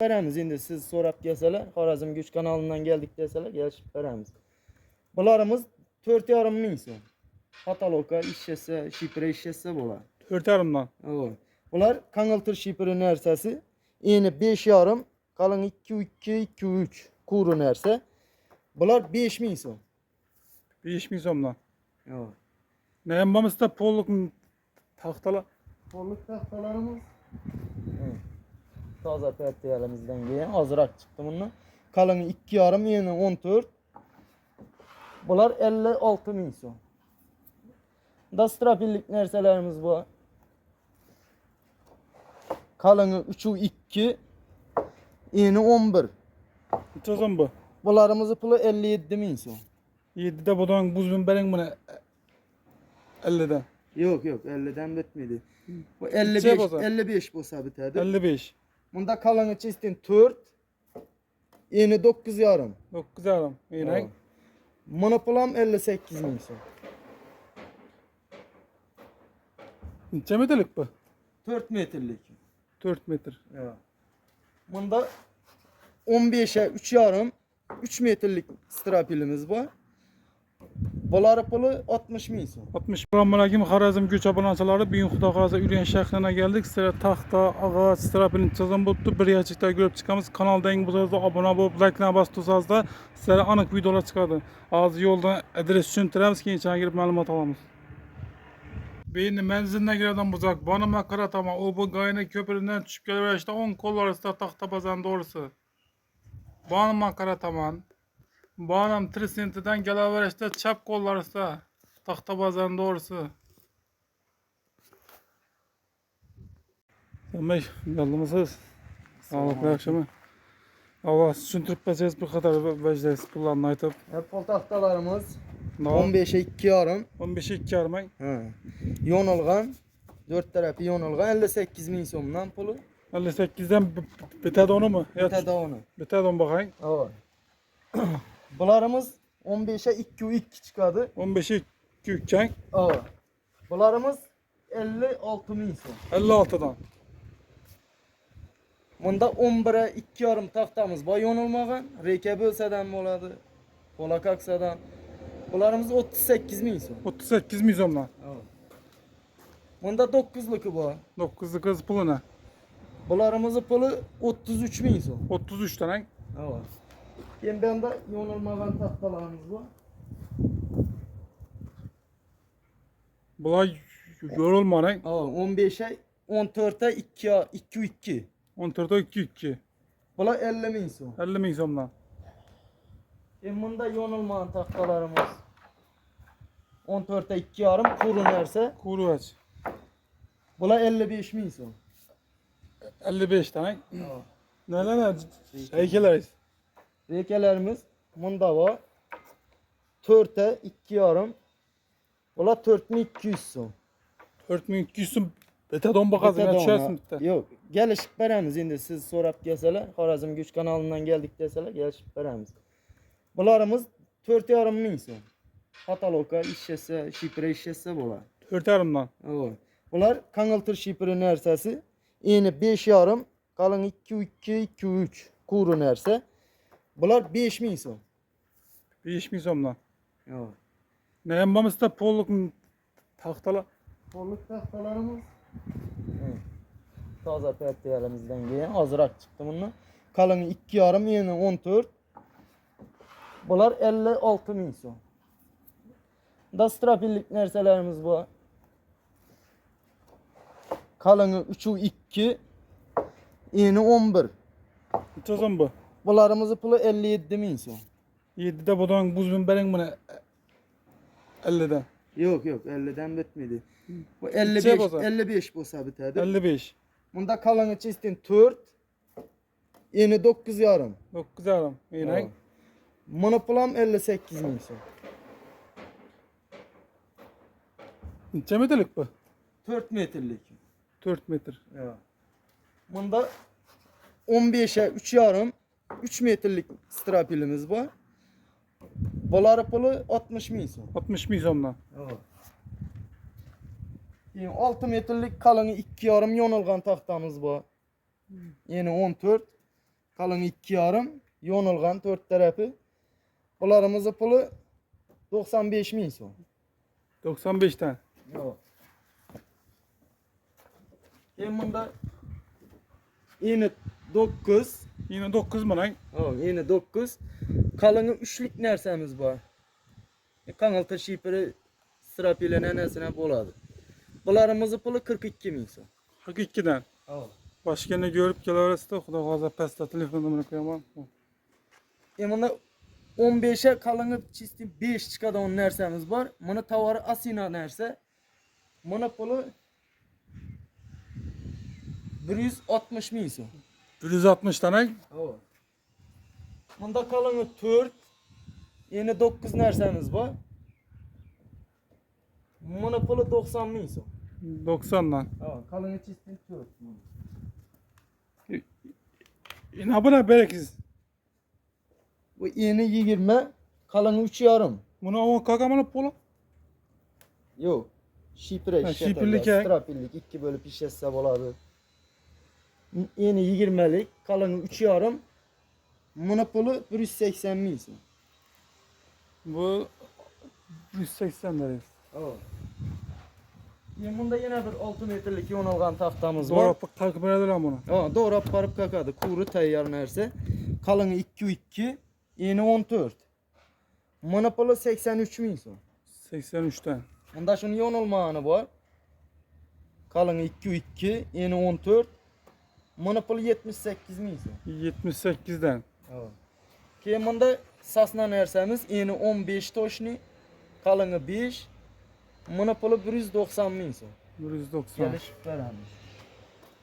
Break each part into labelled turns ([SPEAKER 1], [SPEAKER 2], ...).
[SPEAKER 1] Veremiz indi siz sorap gelseler, Xorazm Güç kanalından geldik deseler, gelişip veremiz. Bularımız 4,5 ming so'm. Pataloka işlese, şipre işlese bular.
[SPEAKER 2] 4,5'dan.
[SPEAKER 1] Evet. Bular kangaltır şipre nersesi. Eni 5,5, kalın 2,2, kuru nerse. Bular 5 ming so'm.
[SPEAKER 2] 5,000 so'mdan.
[SPEAKER 1] Evet.
[SPEAKER 2] Neyim bağımızda polluk taxtalar.
[SPEAKER 1] Kolluk tahtalarımız taze pertiyelimizden gelen azırak çıktı bunlar. Kalını 2,5, yeni 14. Bunlar 56 ming so'm. Dastrapillik nerselerimiz bu. Kalını 3,2, yeni 11.
[SPEAKER 2] Çözüm bu.
[SPEAKER 1] Bularımızı pulu 57 ming so'm.
[SPEAKER 2] 7'de budan buzun bering buna 50'den.
[SPEAKER 1] Yok 50'den bitmedi. Bu
[SPEAKER 2] Şey
[SPEAKER 1] 55
[SPEAKER 2] bozar.
[SPEAKER 1] 55 bolsa bitadi.
[SPEAKER 2] 55.
[SPEAKER 1] Bunda kalını çistin 4, yeni 9,5.
[SPEAKER 2] 9,5. Yine.
[SPEAKER 1] Monopolam 58 ming so'm.
[SPEAKER 2] Neçe metrlik bu?
[SPEAKER 1] 4 metrlik.
[SPEAKER 2] 4 metr.
[SPEAKER 1] Evet. Bunda 15'e 3,5, 3 metrlik strapilimiz var. Buları pulu 60 ming so'm.
[SPEAKER 2] 60 Assalamualaikum Xorazm Güç abonachilari. Bugun Xudo xolasa Urganch shahriga keldik. Sizlarga taxta, og'och, strapilni chizim bo'libdi. Bir yachikda ko'rib chiqamiz. Kanalda yangi bo'lsangiz obuna bo'lib, like-ni bosib tursangizda sizlarga aniq videolar chiqadi. Hozir yo'ldan adres tushuntiramiz, keyin ichariga kirib ma'lumot olamiz. Beni manzildan kiradigan bo'lsak, Bonama qarataman. U bu Gayna ko'piridan tushib kelaverishda 10 qo'l orasida taxta bazan to'g'risi. Bonama qarataman. Bağlam 3 sentidan kelaverishda chap qo'l orasida taxta bazan to'g'risi. Demek yolumuzuz. Sağlıklı akşamı. Allah tushuntirib bersangiz bir qator bajarasiz pullarni aytib.
[SPEAKER 1] Pul taxtalarimiz
[SPEAKER 2] No.
[SPEAKER 1] 15'e 2,5.
[SPEAKER 2] 15'e 2,5
[SPEAKER 1] Ha. Yonilgan, 4 tarafı yonilgan 58 ming so'mdan pulu.
[SPEAKER 2] 58'den bitadi onu mu?
[SPEAKER 1] Bitadi onu.
[SPEAKER 2] Bitadi onu bakayım.
[SPEAKER 1] Evet. Bularımız 15'e 2,2 çıkadı.
[SPEAKER 2] 15'e 2 iken
[SPEAKER 1] Evet. Bularımız 56 ming so'm.
[SPEAKER 2] 56'dan.
[SPEAKER 1] Bunda 11'e 2,5 taxtamız var yonulmagan. Reke bölseden bo'ladi. Polak aksadan. Bularımız 38 ming so'm.
[SPEAKER 2] 38 milyondan.
[SPEAKER 1] Evet. Bunda 9'luku var.
[SPEAKER 2] 9'lu kız pulu ne?
[SPEAKER 1] Bularımızın pulu 33 ming so'm.
[SPEAKER 2] 33 tane.
[SPEAKER 1] Evet. Şimdi bende yonulmagan taxtalarımız var.
[SPEAKER 2] Bunlar yorulmadan.
[SPEAKER 1] Evet, 15'e 14'e 2,2.
[SPEAKER 2] 14'e 2
[SPEAKER 1] Bular 50 ming so'm.
[SPEAKER 2] 50 milyondan.
[SPEAKER 1] Bunda yonulmagan taxtalarımız 14'e 2,5 kuru nerse.
[SPEAKER 2] Kuru aç.
[SPEAKER 1] Bular 55 ming so'm.
[SPEAKER 2] 55 tane.
[SPEAKER 1] Evet.
[SPEAKER 2] Ne? Heykeler.
[SPEAKER 1] Rekelerimiz bunda var. 4'e 2,5. Bular 4,200 so'm.
[SPEAKER 2] 4200'ün betadon bakazım.
[SPEAKER 1] Bitadi
[SPEAKER 2] Ya
[SPEAKER 1] ona.
[SPEAKER 2] düşersin bitti.
[SPEAKER 1] Yok, gelişip veremiz indi siz sorap gelseler, Xorazm Güç kanalından geldik deseler, gelişip veremiz. Bularımız 4,5 ming so'm. Pataloka işlese, şipre işlese bular.
[SPEAKER 2] 4,5'dan.
[SPEAKER 1] Evet. Bular kangaltır şipre nersesi. Eni 5,5, kalın 2,2, kuru nerse. Bular 5 ming so'm.
[SPEAKER 2] 5 milyondan.
[SPEAKER 1] Evet.
[SPEAKER 2] Neyim bağımızda polluk taxtalar.
[SPEAKER 1] Kolluk tahtalarımız taze pertiyelimizden gelen azırak çıktı bunlar. Kalını 2,5, yeni 14. Bunlar 56 ming so'm. Dastrapillik nerselerimiz bu. Kalını 3,2, yeni 11.
[SPEAKER 2] Çözüm bu.
[SPEAKER 1] Bularımızı pulu 57 ming so'm.
[SPEAKER 2] 7'de budan buzun bering buna 50'den.
[SPEAKER 1] Yok 50'den bitmedi. Bu
[SPEAKER 2] Şey
[SPEAKER 1] 55
[SPEAKER 2] bozar.
[SPEAKER 1] 55 bolsa bitadi.
[SPEAKER 2] 55.
[SPEAKER 1] Bunda kalını çistin 4, yeni 9,5.
[SPEAKER 2] 9,5. Yine.
[SPEAKER 1] Evet. Monopolam 58 ming so'm.
[SPEAKER 2] Neçe metrlik bu?
[SPEAKER 1] 4 metrlik.
[SPEAKER 2] 4 metr.
[SPEAKER 1] Evet. Bunda 15'e 3,5, 3 metrlik strapilimiz var. Buları pulu 60 ming so'm.
[SPEAKER 2] 60 milyondan.
[SPEAKER 1] Evet. 6 metrlik kalını 2,5 yonulgan taxtamız var. Yeni 14. kalın 2,5, yonulgan 4 tarafı. Bularımızın pulu 95 min so'm.
[SPEAKER 2] 95 tane.
[SPEAKER 1] Yo'q. Bunda eni 9,
[SPEAKER 2] Yine 9 mu lan?
[SPEAKER 1] eni 9. Kalını 3'lük narsamiz bor. Kanalta şipiri sırap ile nenesine boladı. Bularımızın pulu 42 min so'm.
[SPEAKER 2] 42'den. Başka ne görüp geleverse de Xudo xohlasa pastda telefon numaramni qo'yaman.
[SPEAKER 1] Bunda 15'e kalını çizdim 5 çıkadan narsamiz bor. Buni tovari asina narsa. Buni pulu 160 min so'm.
[SPEAKER 2] 160 tane.
[SPEAKER 1] Bunda kalını 4, eni 9 narsamiz bor. Buni pulu 90 min so'm.
[SPEAKER 2] 90'dan.
[SPEAKER 1] Kalını çizdim 4.
[SPEAKER 2] Ne bu ne bereksiz?
[SPEAKER 1] Bu eni 20, kalını 3,5.
[SPEAKER 2] Bunu o kakamını pulu.
[SPEAKER 1] Yo'q. Şipre,
[SPEAKER 2] Ha, şipirlik ya.
[SPEAKER 1] strapillik 2 bölüp işletse boladı. Eni 20'lik, kalını 3,5. Buni pulu 180 min so'm.
[SPEAKER 2] Bu 180 lirayız.
[SPEAKER 1] Bunda yine bir 6 metrelik yonulgan taxtamız var.
[SPEAKER 2] Doğru takip edelim bunu.
[SPEAKER 1] Doğrap barıp kakadı. Kuru tayyar nerse. Kalını 2,2, eni 14. Buni pulu 83 min so'm.
[SPEAKER 2] 83'ten.
[SPEAKER 1] Bunda şunun yonulmağını var. Kalını 2,2, eni 14. Buni pulu 78 min so'm.
[SPEAKER 2] 78'den.
[SPEAKER 1] Keyin bunda sasna narsamiz eni 15 toshni, kalını 5. Buni pulu 190 min so'm.
[SPEAKER 2] 190.
[SPEAKER 1] Kelishib beramiz.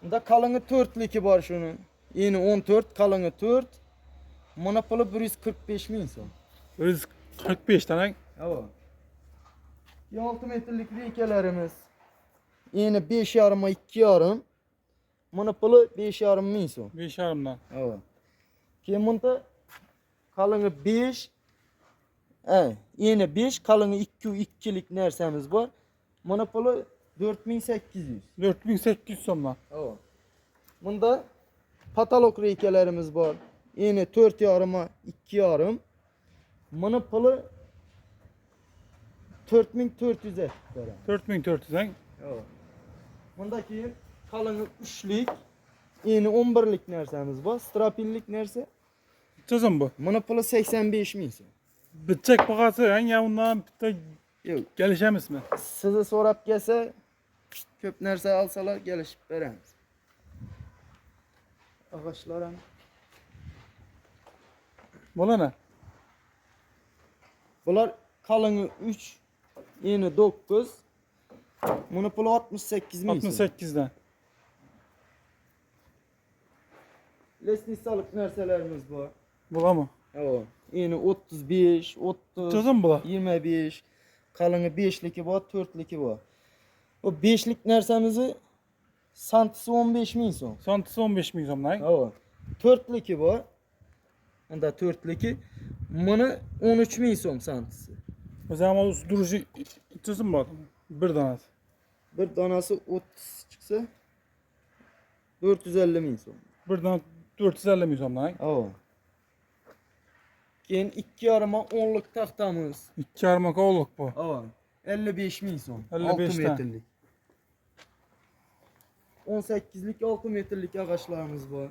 [SPEAKER 1] Bunda kalını 4'liki bor şunun. Eni 14, kalını 4. Buni pulu 145 min so'm.
[SPEAKER 2] 145 tane.
[SPEAKER 1] 6 metrelik reykelerimiz. Eni 5,5'a 2,5. Buni pulu 5,5 min so'm.
[SPEAKER 2] 5,5'dan.
[SPEAKER 1] Keyin bunda kalını 5. Eni 5, kalını 2,2'lik narsamiz bor. Buni pulu 4800.
[SPEAKER 2] 4800 so'mdan.
[SPEAKER 1] Bunda patalok reykelerimiz var. Eni 4,5'a 2,5. Buni pulu 4400'e beramiz.
[SPEAKER 2] 4400'den.
[SPEAKER 1] Bunda keyin kalını 3'lik, eni 11'lik narsamiz bor. Strapillik narsa.
[SPEAKER 2] Çözüm bu.
[SPEAKER 1] Buni pulu 85 min so'm.
[SPEAKER 2] Bitecek bakası ya bundan bitta
[SPEAKER 1] Yo'q.
[SPEAKER 2] gelişemiz mi?
[SPEAKER 1] Sizni so'rab kelsa, ko'p narsa alsalar kelishib beramiz. Ağaçlar ham.
[SPEAKER 2] Bola ne?
[SPEAKER 1] Bular kalını 3, eni 9. Buni pulu 68 min so'm.
[SPEAKER 2] 68'den.
[SPEAKER 1] Lesnisalık narsalarimiz bor.
[SPEAKER 2] Bola mı?
[SPEAKER 1] Eni 35, 30,
[SPEAKER 2] Çözüm bola.
[SPEAKER 1] 25. Kalını 5'liki bor, 4'liki bor. O 5'lik narsamizni santisi 15 min so'm.
[SPEAKER 2] Santısı 15 bin so'm lan.
[SPEAKER 1] 4'liki bor. Unda 4'liki. Buni 13 min so'm santisi.
[SPEAKER 2] O zaman o durucu çözüm bu. Bir tanesi.
[SPEAKER 1] Bir danası 30 çıksa 450 min so'm.
[SPEAKER 2] Bir tane 450 bin so'm lan.
[SPEAKER 1] Keyin 2,5'a 10'luk taxtamız.
[SPEAKER 2] 2 armak oğluk bu.
[SPEAKER 1] 55 min so'm.
[SPEAKER 2] 55
[SPEAKER 1] 6
[SPEAKER 2] dan.
[SPEAKER 1] metrlik. 18'lik 6 metrlik ağaçlarımız var.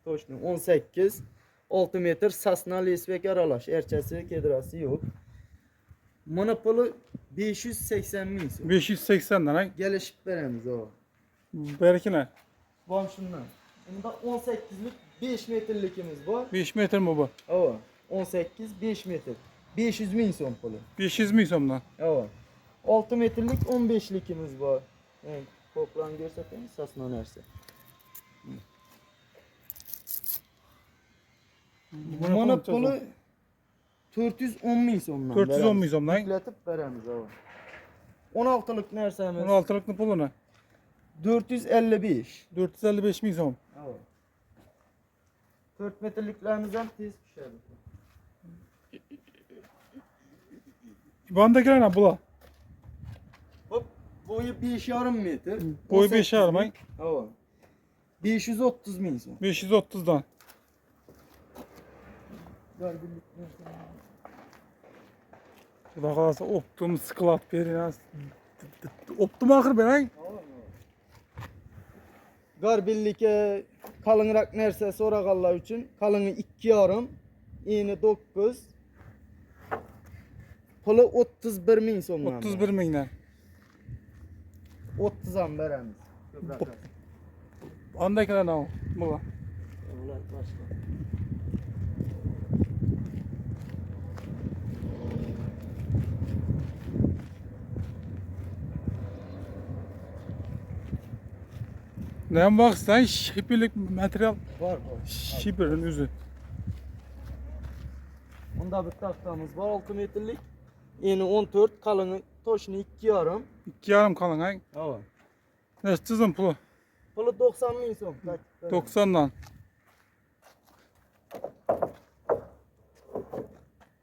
[SPEAKER 1] Toshni 18, 6 metr sasna lesbek aralash. Erchasi, kedrasi yo'q. Buni puli 580 min so'm.
[SPEAKER 2] 580 lan.
[SPEAKER 1] Gelishib beramiz.
[SPEAKER 2] Beriki ne?
[SPEAKER 1] Bom shundan. Bunda 18'lik 5 metrlikimiz bor.
[SPEAKER 2] 5 metre mi bu?
[SPEAKER 1] 18, 5 metr. 500 min so'm puli.
[SPEAKER 2] 500 bin so'm lan.
[SPEAKER 1] 6 metrlik 15'likimiz var. Toplam görseniz sasna narsa. Buni puli 410 min so'mdan.
[SPEAKER 2] 410 bin so'm lan.
[SPEAKER 1] Yükletib beramiz. 16'lık narsamiz.
[SPEAKER 2] 16'lık pulu ne?
[SPEAKER 1] 455.
[SPEAKER 2] 455 bin so'm.
[SPEAKER 1] 4 metrliklerimiz ham tez pishadi.
[SPEAKER 2] İbandakiler ne bula?
[SPEAKER 1] Boyu 5,5 metr.
[SPEAKER 2] Boyu 5,5 lan.
[SPEAKER 1] 530 ming so'm.
[SPEAKER 2] 530'dan. Xudo xohlasa optim sklad beramiz. Optim axir berang.
[SPEAKER 1] Garbillike kalınrak nerse so'raganlar uchun kalını 2,5, eni 9. Puli 31 ming so'mdan.
[SPEAKER 2] 31 mingdan.
[SPEAKER 1] 30 ham beramiz.
[SPEAKER 2] Andakilar ne o? Bu.
[SPEAKER 1] Ular boshqa.
[SPEAKER 2] Ne baksan şipilik material.
[SPEAKER 1] Var.
[SPEAKER 2] Şipirin özü.
[SPEAKER 1] Bunda bir tahtamız var 6 metrlik. Eni 14, kalını toşunu 2,5.
[SPEAKER 2] 2,5 kalın ha.
[SPEAKER 1] Evet.
[SPEAKER 2] Ne çizim pulu?
[SPEAKER 1] Pulu 90 ming so'm.
[SPEAKER 2] 90'dan.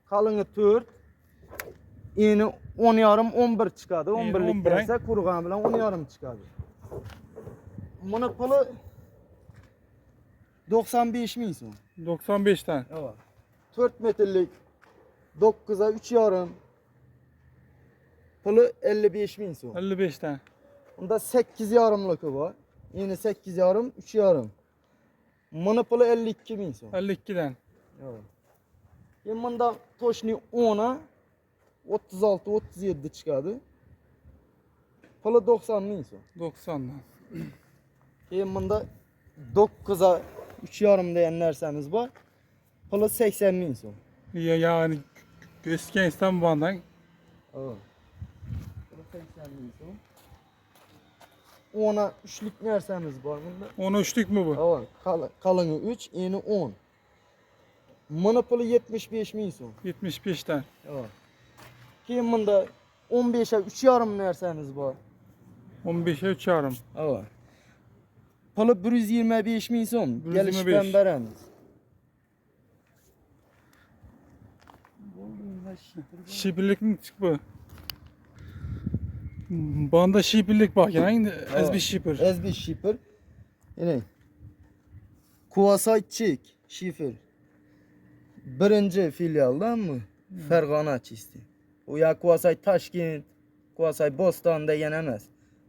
[SPEAKER 1] Kalını 4. Eni 10,5 11 çıkadı. 11'lik
[SPEAKER 2] 11
[SPEAKER 1] derse kurugan bilan 10,5 çıkadı. Buni puli 95 ming so'm.
[SPEAKER 2] 95'ten.
[SPEAKER 1] Evet. 4 metrlik 9'a 3,5. Puli 55 ming so'm.
[SPEAKER 2] 55'ten.
[SPEAKER 1] Bunda 8,5'lıkı var. Yeni 8,5, 3,5. Buni puli 52 ming so'm.
[SPEAKER 2] 52'den.
[SPEAKER 1] Evet. Endi bunda toshni 10'a 36, 37 chiqadi. Puli 90 ming so'm.
[SPEAKER 2] 90'dan.
[SPEAKER 1] Keyin bunda 9'a 3,5 degan narsamiz bor. Puli 80 ming so'm.
[SPEAKER 2] Yani gösken İstanbul'dan.
[SPEAKER 1] Evet. Puli 80 ming so'm. 10'a 3'lük narsamiz bor bunda.
[SPEAKER 2] 10 üçlük mü bu?
[SPEAKER 1] Evet, kalını 3, eni 10. Buni puli 75 ming so'm.
[SPEAKER 2] 75'ten.
[SPEAKER 1] Evet. Keyin bunda 15'e 3,5 narsamiz bor.
[SPEAKER 2] 15'e 3,5.
[SPEAKER 1] Evet. Puli 125 ming so'm.
[SPEAKER 2] 125.
[SPEAKER 1] Gelishdan beramiz.
[SPEAKER 2] Şipirlik mi çık bu? Banda şipirlik bak yani. Ezbi şipir.
[SPEAKER 1] Ezbi şifir. Yine. Kuvasay Çek şifir. Birinci filialdan mı? Fergana çizdi. O ya Kuvasay Taşkent, Kuvasay Bostan degan emas.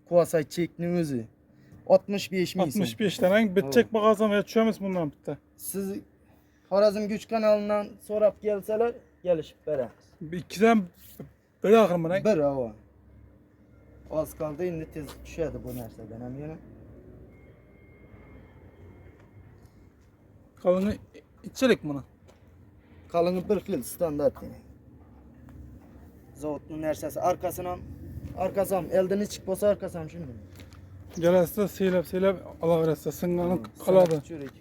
[SPEAKER 1] Kuvasay Çek'nin özü. 65 ming so'm.
[SPEAKER 2] 65'ten hangi bitecek bagazam ya düşemiz bundan bitti.
[SPEAKER 1] Siz Xorazm Güç kanalından so'rab kelsalar, gelishib beramiz.
[SPEAKER 2] İkiden bir ahır mı lan?
[SPEAKER 1] Bir hava. Az kaldı, endi tez tushadi bu narsadan ham yana.
[SPEAKER 2] Kalını içerik bunu.
[SPEAKER 1] Kalını bir xil standart yani. Zavodning narsasi arkasi ham eldan ichik bo'lsa arkasi ham shunday.
[SPEAKER 2] Gelirse seylep alaverese sınganı kaladı.
[SPEAKER 1] Cho'rak.